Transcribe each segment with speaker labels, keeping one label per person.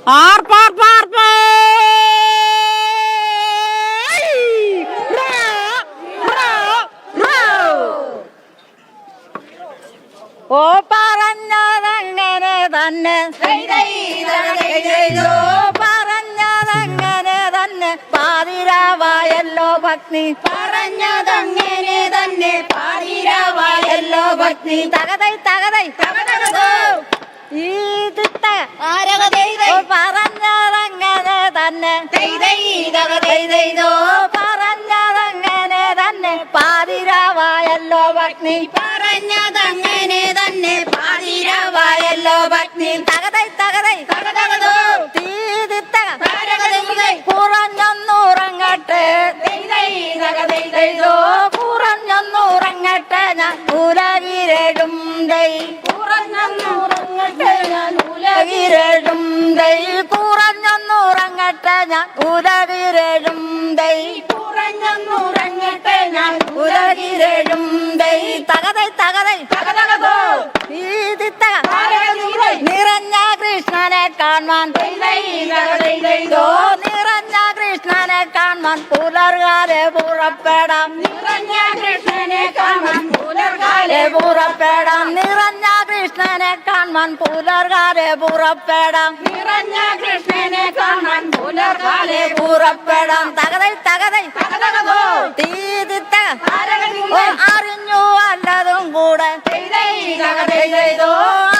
Speaker 1: ഓ പറഞ്ഞതങ്ങനെ തന്നെ പറഞ്ഞതങ്ങനെ തന്നെ പാതിരാവായല്ലോ ഭക്തി
Speaker 2: പറഞ്ഞതങ്ങനെ തന്നെ പാതിരാവായല്ലോ ഭക്തി
Speaker 1: തകതൈ തകതൈ ഈ പറഞ്ഞതങ്ങനെ തന്നെ പറഞ്ഞതങ്ങനെ തന്നെ പാതിരാവായല്ലോ ഭക്തി
Speaker 2: പറഞ്ഞതങ്ങനെ തന്നെ പാതിരാവായല്ലോ ഭക്തി
Speaker 1: തകതൈ തകതൈ
Speaker 2: തകതകതോ
Speaker 1: തീതിത്തക
Speaker 2: താരകതൈ
Speaker 1: കുറഞ്ഞൊന്നുറങ്ങട്ടെ കുറഞ്ഞൊന്നുറങ്ങട്ടെ ഞാൻ ഉലകിരടും ദൈ
Speaker 2: കുറഞ്ഞൊന്നുറങ്ങട്ടെ ഞാൻ
Speaker 1: ഉലകിരടും ദൈ കുറഞ്ഞൊന്നുറങ്ങട്ടെ ഞാൻ ഉലകിരടും ദൈ
Speaker 2: കുറഞ്ഞൊന്നുറങ്ങട്ടെ ഞാൻ
Speaker 1: ഉലകിരടും ദൈ തകതൈ തകതൈ
Speaker 2: തകതകതോ
Speaker 1: തീതിത്തക
Speaker 2: താരകതൈ
Speaker 1: നിറഞ്ഞ കൃഷ്ണനെ കാണാൻ നിറഞ്ഞ കൃഷ്ണനെ കാണാൻ പുലർകാലെ പുറപ്പെടാം
Speaker 2: നിറഞ്ഞ കൃഷ്ണനെ കാണാൻ പുലർകാലെ
Speaker 1: പുറപ്പെടാം നിറഞ്ഞ കൃഷ്ണനെ കാണാൻ പുലർകാലെ പുറപ്പെടാം
Speaker 2: നിറഞ്ഞ കൃഷ്ണനെ കാണാൻ പുലർകാലെ
Speaker 1: പുറപ്പെടാം തകതൈ തകതൈ
Speaker 2: തകതകതോ
Speaker 1: തീതിത്തക
Speaker 2: താരകതൈ
Speaker 1: അറിഞ്ഞു വല്ലതും കൂടെ
Speaker 2: തകതകതോ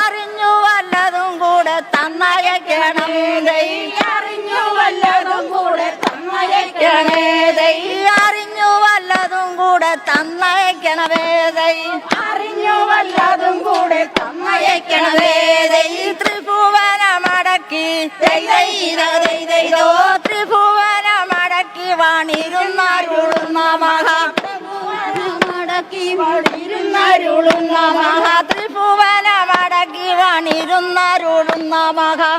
Speaker 1: അറിഞ്ഞു വല്ലതും കൂടെ തന്നയക്കണം ദൈ
Speaker 2: അറിഞ്ഞു വല്ലതും കൂടെ തന്നയക്കണേ
Speaker 1: ദൈ അറിഞ്ഞു വല്ലതും കൂടെ തന്നയക്കണമേ ദൈ
Speaker 2: അറിഞ്ഞു വല്ലതും കൂടെ തന്നയക്കണേ
Speaker 1: ദൈ ത്രിഭുവനമടക്കി ത്രിഭുവനമടക്കി വാണിരുന്നരുളുന്ന മഹാ
Speaker 2: മടക്കി വളിരുന്നരുളുന്ന
Speaker 1: മഹാ ത്രിഭുവനമടക്കി വാണിരുന്നരുളുന്ന മഹാ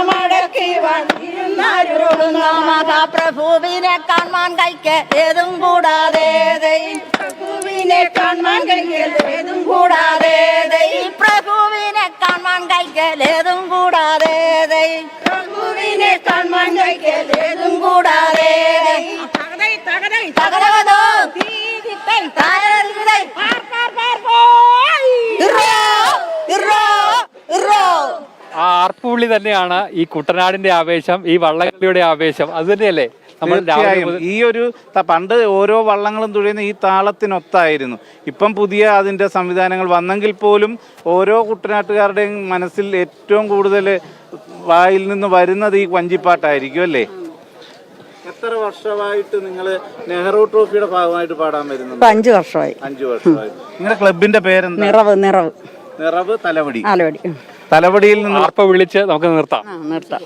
Speaker 2: മടക്കി വളിരുന്നരുളുന്ന
Speaker 1: മഹാപ്രഭുവിനെ കാണാൻ കൈക്ക് ഏതും കൂടാതെ ദൈ
Speaker 2: പ്രഭുവിനെ കാണാൻ കഴിയലേതും
Speaker 1: കൂടാതെ ദൈ പ്രഭുവിനെ കാണാൻ കൈക്ക് ഏതും കൂടാതെ ദൈ
Speaker 2: പ്രഭുവിനെ കാണാൻ കഴിയലേതും
Speaker 1: കൂടാതെ
Speaker 2: തകതൈ തകതൈ
Speaker 1: തകതകതോ
Speaker 2: തീതിത്തൈ
Speaker 1: താരകതൈ
Speaker 3: ആ ആർപ്പുവിളി തന്നെയാണ് ഈ കുട്ടനാടിന്റെ ആവേശം, ഈ വള്ളംകളിയുടെ ആവേശം. അത് തന്നെയല്ലേ നമ്മൾ
Speaker 4: തീർച്ചയായും ഈ ഒരു പണ്ട് ഓരോ വള്ളങ്ങളും തുഴയുന്ന ഈ താളത്തിനൊത്തായിരുന്നു. ഇപ്പം പുതിയ അതിൻ്റെ സംവിധാനങ്ങൾ വന്നെങ്കിൽ പോലും ഓരോ കുട്ടനാട്ടുകാരുടെയും മനസ്സിൽ ഏറ്റവും കൂടുതൽ വായിൽ നിന്ന് വരുന്നത് ഈ വഞ്ചിപ്പാട്ടായിരിക്കും അല്ലേ? എത്ര വർഷമായിട്ട് നിങ്ങൾ നെഹ്റു ട്രോഫിയുടെ ഭാഗമായിട്ട് പാടാൻ വരുന്നുണ്ട്?
Speaker 1: 5 വർഷമായി.
Speaker 4: 5 വർഷമായി. നിങ്ങളുടെ ക്ലബിന്റെ പേരെന്താ? നിറവ് തലവടി. തലവടിയിൽ നിന്ന്
Speaker 3: ആർപ്പ വിളിച്ച് നമുക്ക് നിർത്താം.
Speaker 1: നിർത്താം.